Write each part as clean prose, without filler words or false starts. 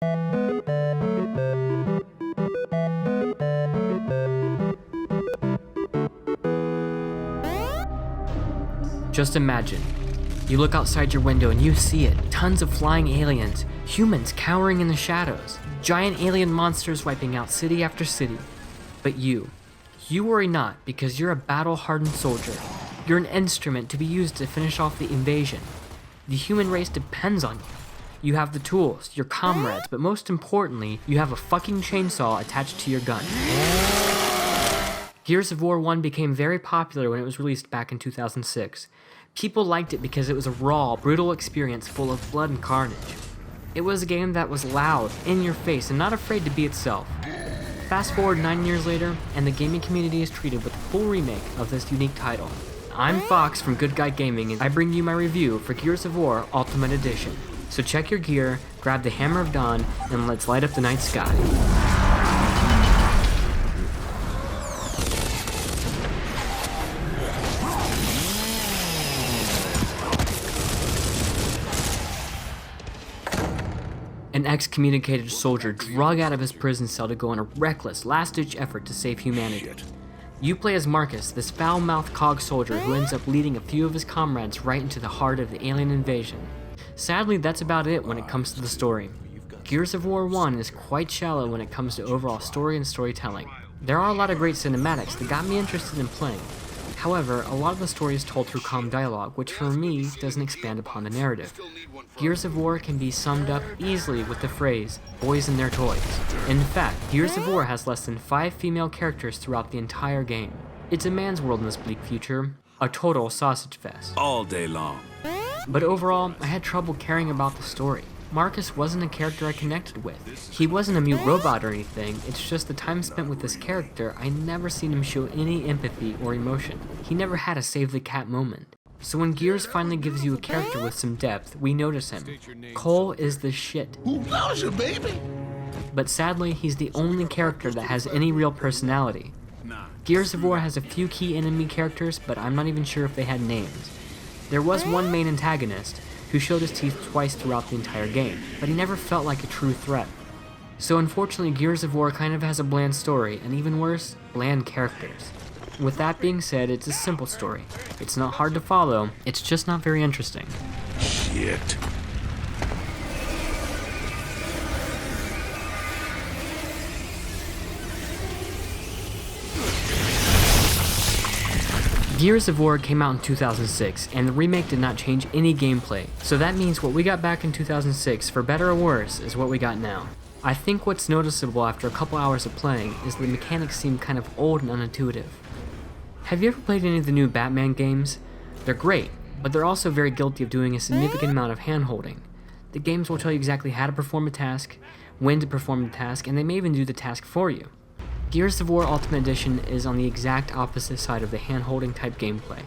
Just imagine, you look outside your window and you see it, tons of flying aliens, humans cowering in the shadows, giant alien monsters wiping out city after city. But you worry not, because you're a battle-hardened soldier. You're an instrument to be used to finish off the invasion. The human race depends on you. You have the tools, your comrades, but most importantly, you have a fucking chainsaw attached to your gun. Gears of War 1 became very popular when it was released back in 2006. People liked it because it was a raw, brutal experience full of blood and carnage. It was a game that was loud, in your face, and not afraid to be itself. Fast forward 9 years later, and the gaming community is treated with a full remake of this unique title. I'm Fox from Good Guy Gaming, and I bring you my review for Gears of War Ultimate Edition. So check your gear, grab the Hammer of Dawn, and let's light up the night sky. An excommunicated soldier drug out of his prison cell to go on a reckless, last-ditch effort to save humanity. You play as Marcus, this foul-mouthed cog soldier who ends up leading a few of his comrades right into the heart of the alien invasion. Sadly, that's about it when it comes to the story. Gears of War 1 is quite shallow when it comes to overall story and storytelling. There are a lot of great cinematics that got me interested in playing. However, a lot of the story is told through calm dialogue, which for me doesn't expand upon the narrative. Gears of War can be summed up easily with the phrase, boys and their toys. In fact, Gears of War has less than 5 female characters throughout the entire game. It's a man's world in this bleak future, a total sausage fest. All day long. But overall, I had trouble caring about the story. Marcus wasn't a character I connected with. He wasn't a mute robot or anything, it's just the time spent with this character, I never seen him show any empathy or emotion. He never had a save the cat moment. So when Gears finally gives you a character with some depth, we notice him. Cole is the shit. Who loves you, baby? But sadly, he's the only character that has any real personality. Gears of War has a few key enemy characters, but I'm not even sure if they had names. There was one main antagonist, who showed his teeth twice throughout the entire game, but he never felt like a true threat. So unfortunately, Gears of War kind of has a bland story, and even worse, bland characters. With that being said, it's a simple story. It's not hard to follow, it's just not very interesting. Shit. Gears of War came out in 2006, and the remake did not change any gameplay, so that means what we got back in 2006, for better or worse, is what we got now. I think what's noticeable after a couple hours of playing is the mechanics seem kind of old and unintuitive. Have you ever played any of the new Batman games? They're great, but they're also very guilty of doing a significant amount of hand-holding. The games will tell you exactly how to perform a task, when to perform the task, and they may even do the task for you. Gears of War Ultimate Edition is on the exact opposite side of the hand-holding type gameplay.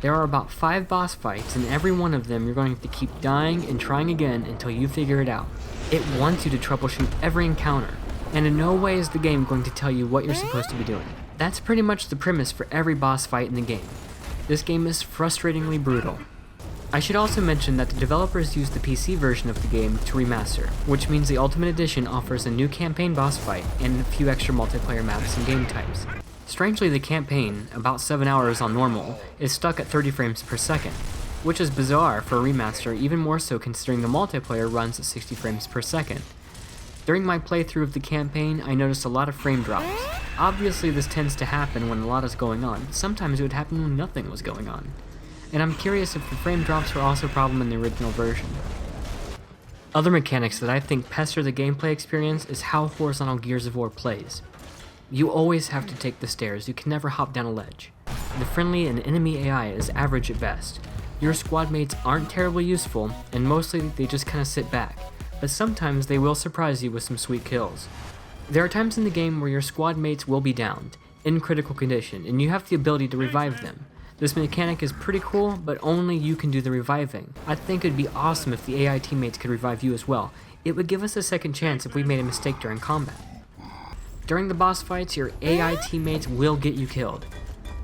There are about 5 boss fights, and every one of them you're going to keep dying and trying again until you figure it out. It wants you to troubleshoot every encounter, and in no way is the game going to tell you what you're supposed to be doing. That's pretty much the premise for every boss fight in the game. This game is frustratingly brutal. I should also mention that the developers used the PC version of the game to remaster, which means the Ultimate Edition offers a new campaign boss fight and a few extra multiplayer maps and game types. Strangely, the campaign, about 7 hours on normal, is stuck at 30 frames per second, which is bizarre for a remaster, even more so considering the multiplayer runs at 60 frames per second. During my playthrough of the campaign, I noticed a lot of frame drops. Obviously this tends to happen when a lot is going on, sometimes it would happen when nothing was going on. And I'm curious if the frame drops were also a problem in the original version. Other mechanics that I think pester the gameplay experience is how horizontal Gears of War plays. You always have to take the stairs, you can never hop down a ledge. The friendly and enemy AI is average at best. Your squad mates aren't terribly useful, and mostly they just kinda sit back, but sometimes they will surprise you with some sweet kills. There are times in the game where your squad mates will be downed, in critical condition, and you have the ability to revive them. This mechanic is pretty cool, but only you can do the reviving. I think it'd be awesome if the AI teammates could revive you as well. It would give us a second chance if we made a mistake during combat. During the boss fights, your AI teammates will get you killed.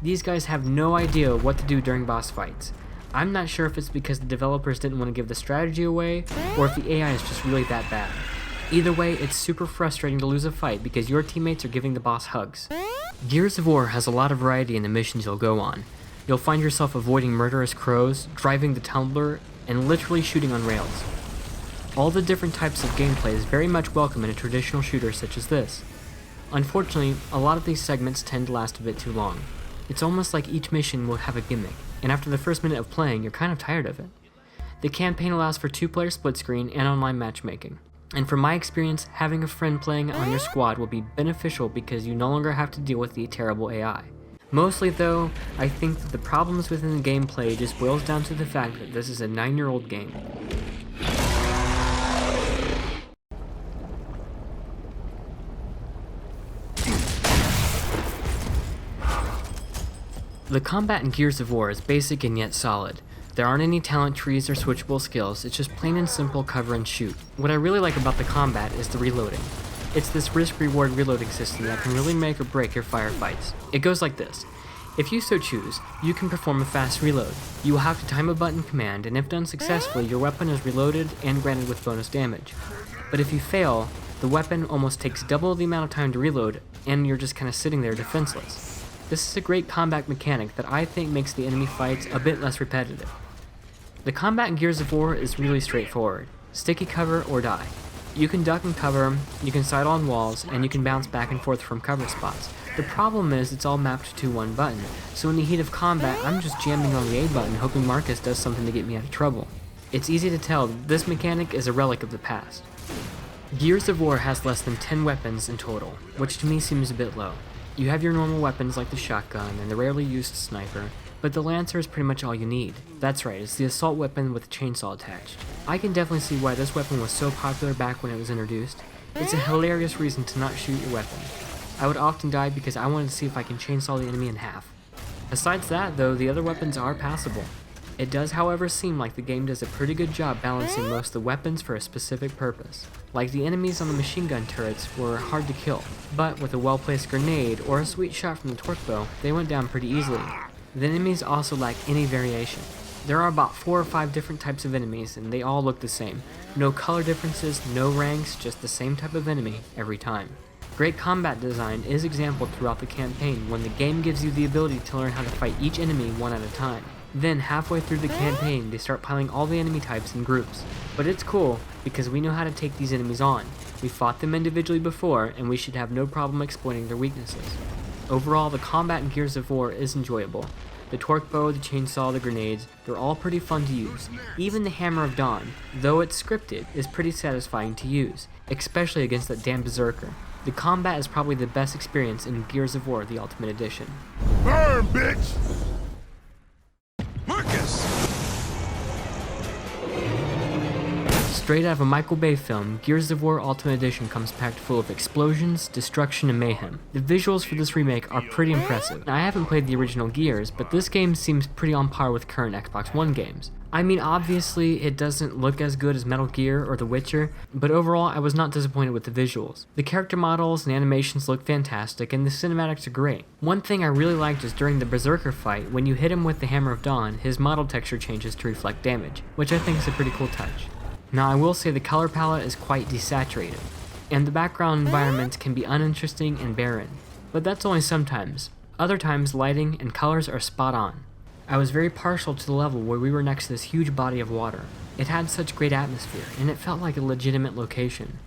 These guys have no idea what to do during boss fights. I'm not sure if it's because the developers didn't want to give the strategy away, or if the AI is just really that bad. Either way, it's super frustrating to lose a fight because your teammates are giving the boss hugs. Gears of War has a lot of variety in the missions you'll go on. You'll find yourself avoiding murderous crows, driving the tumbler, and literally shooting on rails. All the different types of gameplay is very much welcome in a traditional shooter such as this. Unfortunately, a lot of these segments tend to last a bit too long. It's almost like each mission will have a gimmick, and after the first minute of playing, you're kind of tired of it. The campaign allows for 2-player split screen and online matchmaking. And from my experience, having a friend playing on your squad will be beneficial because you no longer have to deal with the terrible AI. Mostly though, I think that the problems within the gameplay just boils down to the fact that this is a 9-year-old game. The combat in Gears of War is basic and yet solid. There aren't any talent trees or switchable skills, it's just plain and simple cover and shoot. What I really like about the combat is the reloading. It's this risk-reward reloading system that can really make or break your firefights. It goes like this. If you so choose, you can perform a fast reload. You will have to time a button command, and if done successfully, your weapon is reloaded and granted with bonus damage. But if you fail, the weapon almost takes double the amount of time to reload, and you're just kind of sitting there defenseless. This is a great combat mechanic that I think makes the enemy fights a bit less repetitive. The combat in Gears of War is really straightforward. Sticky cover or die. You can duck and cover, you can sidle on walls, and you can bounce back and forth from cover spots. The problem is it's all mapped to one button, so in the heat of combat I'm just jamming on the A button hoping Marcus does something to get me out of trouble. It's easy to tell that this mechanic is a relic of the past. Gears of War has less than 10 weapons in total, which to me seems a bit low. You have your normal weapons like the shotgun and the rarely used sniper, but the Lancer is pretty much all you need. That's right, it's the assault weapon with a chainsaw attached. I can definitely see why this weapon was so popular back when it was introduced. It's a hilarious reason to not shoot your weapon. I would often die because I wanted to see if I can chainsaw the enemy in half. Besides that though, the other weapons are passable. It does however seem like the game does a pretty good job balancing most of the weapons for a specific purpose. Like the enemies on the machine gun turrets were hard to kill, but with a well-placed grenade or a sweet shot from the torque bow, they went down pretty easily. The enemies also lack any variation. There are about 4 or 5 different types of enemies and they all look the same. No color differences, no ranks, just the same type of enemy every time. Great combat design is exampled throughout the campaign when the game gives you the ability to learn how to fight each enemy one at a time. Then halfway through the campaign, they start piling all the enemy types in groups. But it's cool, because we know how to take these enemies on. We fought them individually before, and we should have no problem exploiting their weaknesses. Overall, the combat in Gears of War is enjoyable. The torque bow, the chainsaw, the grenades, they're all pretty fun to use. Even the Hammer of Dawn, though it's scripted, is pretty satisfying to use, especially against that damn berserker. The combat is probably the best experience in Gears of War, the Ultimate Edition. Burn, bitch! Marcus! Straight out of a Michael Bay film, Gears of War Ultimate Edition comes packed full of explosions, destruction, and mayhem. The visuals for this remake are pretty impressive. Now, I haven't played the original Gears, but this game seems pretty on par with current Xbox One games. I mean, obviously, it doesn't look as good as Metal Gear or The Witcher, but overall, I was not disappointed with the visuals. The character models and animations look fantastic, and the cinematics are great. One thing I really liked is during the Berserker fight, when you hit him with the Hammer of Dawn, his model texture changes to reflect damage, which I think is a pretty cool touch. Now, I will say the color palette is quite desaturated, and the background environments can be uninteresting and barren, but that's only sometimes. Other times, lighting and colors are spot on. I was very partial to the level where we were next to this huge body of water. It had such great atmosphere, and it felt like a legitimate location.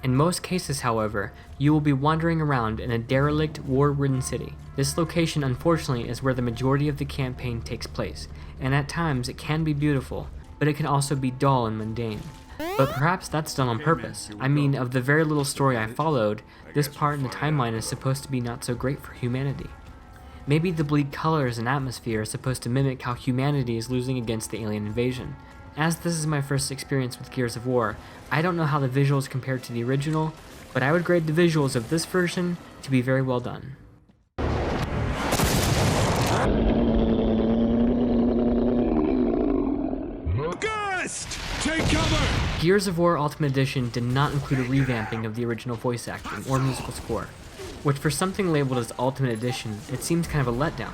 In most cases, however, you will be wandering around in a derelict, war-ridden city. This location, unfortunately, is where the majority of the campaign takes place, and at times it can be beautiful, but it can also be dull and mundane. But perhaps that's done on purpose. I mean, of the very little story I followed, this part in the timeline is supposed to be not so great for humanity. Maybe the bleak colors and atmosphere are supposed to mimic how humanity is losing against the alien invasion. As this is my first experience with Gears of War, I don't know how the visuals compare to the original, but I would grade the visuals of this version to be very well done. Gust! Take cover! Gears of War Ultimate Edition did not include a revamping of the original voice acting or musical score, which for something labeled as Ultimate Edition, it seems kind of a letdown.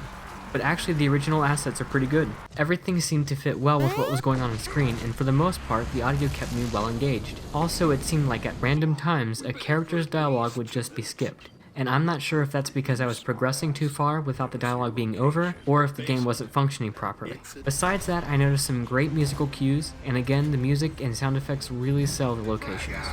but actually the original assets are pretty good. Everything seemed to fit well with what was going on screen, and for the most part, the audio kept me well engaged. Also, it seemed like at random times, a character's dialogue would just be skipped. And I'm not sure if that's because I was progressing too far without the dialogue being over, or if the game wasn't functioning properly. Besides that, I noticed some great musical cues, and again, the music and sound effects really sell the locations.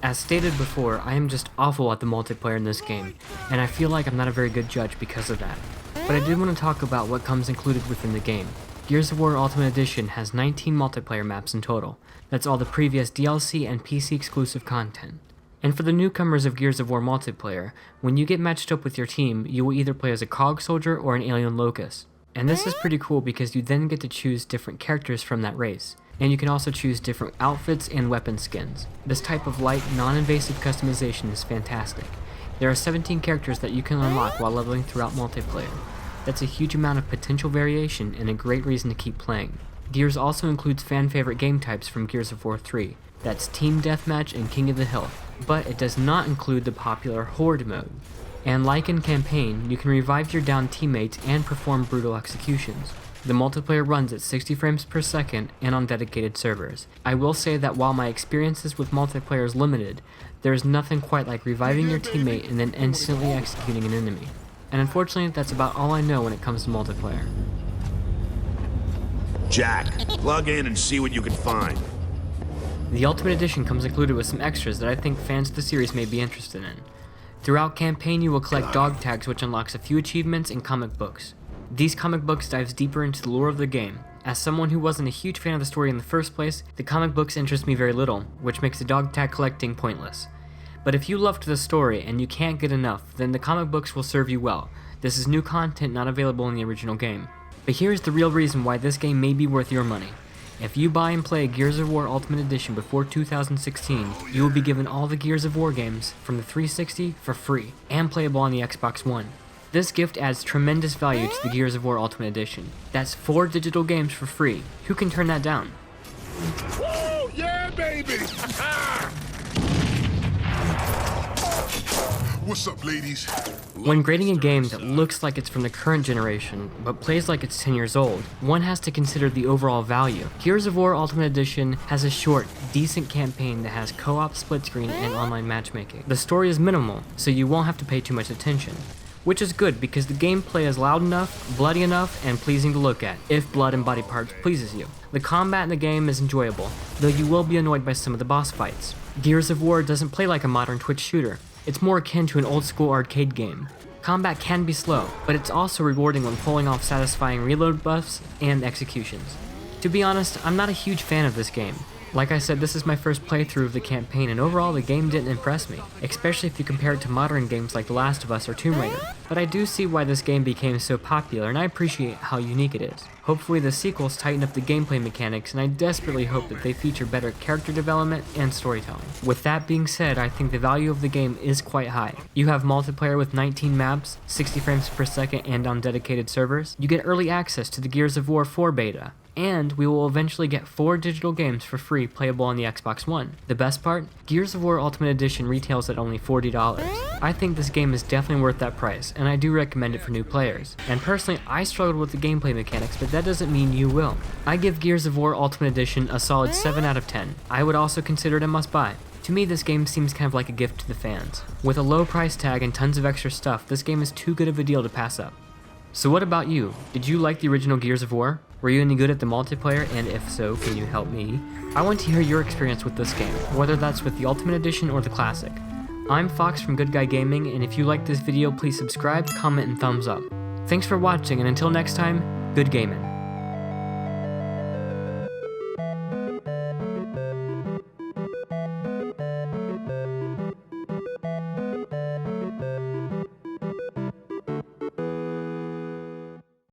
As stated before, I am just awful at the multiplayer in this game, and I feel like I'm not a very good judge because of that. But I did want to talk about what comes included within the game. Gears of War Ultimate Edition has 19 multiplayer maps in total. That's all the previous DLC and PC exclusive content. And for the newcomers of Gears of War multiplayer, when you get matched up with your team, you will either play as a COG soldier or an alien locust. And this is pretty cool because you then get to choose different characters from that race. And you can also choose different outfits and weapon skins. This type of light, non-invasive customization is fantastic. There are 17 characters that you can unlock while leveling throughout multiplayer. That's a huge amount of potential variation and a great reason to keep playing. Gears also includes fan favorite game types from Gears of War 3. That's Team Deathmatch and King of the Hill. But it does not include the popular Horde mode. And like in Campaign, you can revive your downed teammates and perform brutal executions. The multiplayer runs at 60 frames per second and on dedicated servers. I will say that while my experiences with multiplayer is limited, there is nothing quite like reviving your teammate and then instantly executing an enemy. And unfortunately, that's about all I know when it comes to multiplayer. Jack, plug in and see what you can find. The Ultimate Edition comes included with some extras that I think fans of the series may be interested in. Throughout Campaign, you will collect dog tags, which unlocks a few achievements and comic books. These comic books dives deeper into the lore of the game. As someone who wasn't a huge fan of the story in the first place, the comic books interest me very little, which makes the dog tag collecting pointless. But if you loved the story and you can't get enough, then the comic books will serve you well. This is new content not available in the original game. But here's the real reason why this game may be worth your money. If you buy and play Gears of War Ultimate Edition before 2016, you will be given all the Gears of War games from the 360 for free, and playable on the Xbox One. This gift adds tremendous value to the Gears of War Ultimate Edition. That's 4 digital games for free. Who can turn that down? Woo! Yeah, baby! What's up, ladies? When grading a game that looks like it's from the current generation, but plays like it's 10 years old, one has to consider the overall value. Gears of War Ultimate Edition has a short, decent campaign that has co-op, split screen, and online matchmaking. The story is minimal, so you won't have to pay too much attention. Which is good because the gameplay is loud enough, bloody enough, and pleasing to look at, if blood and body parts pleases you. The combat in the game is enjoyable, though you will be annoyed by some of the boss fights. Gears of War doesn't play like a modern Twitch shooter. It's more akin to an old school arcade game. Combat can be slow, but it's also rewarding when pulling off satisfying reload buffs and executions. To be honest, I'm not a huge fan of this game. Like I said, this is my first playthrough of the campaign, and overall the game didn't impress me, especially if you compare it to modern games like The Last of Us or Tomb Raider. But I do see why this game became so popular, and I appreciate how unique it is. Hopefully the sequels tighten up the gameplay mechanics, and I desperately hope that they feature better character development and storytelling. With that being said, I think the value of the game is quite high. You have multiplayer with 19 maps, 60 frames per second, and on dedicated servers. You get early access to the Gears of War 4 beta. And we will eventually get 4 digital games for free playable on the Xbox One. The best part? Gears of War Ultimate Edition retails at only $40. I think this game is definitely worth that price, and I do recommend it for new players. And personally, I struggled with the gameplay mechanics, but that doesn't mean you will. I give Gears of War Ultimate Edition a solid 7 out of 10. I would also consider it a must-buy. To me, this game seems kind of like a gift to the fans. With a low price tag and tons of extra stuff, this game is too good of a deal to pass up. So what about you? Did you like the original Gears of War? Were you any good at the multiplayer, and if so, can you help me? I want to hear your experience with this game, whether that's with the Ultimate Edition or the Classic. I'm Fox from Good Guy Gaming, and if you like this video, please subscribe, comment, and thumbs up. Thanks for watching, and until next time, good gaming.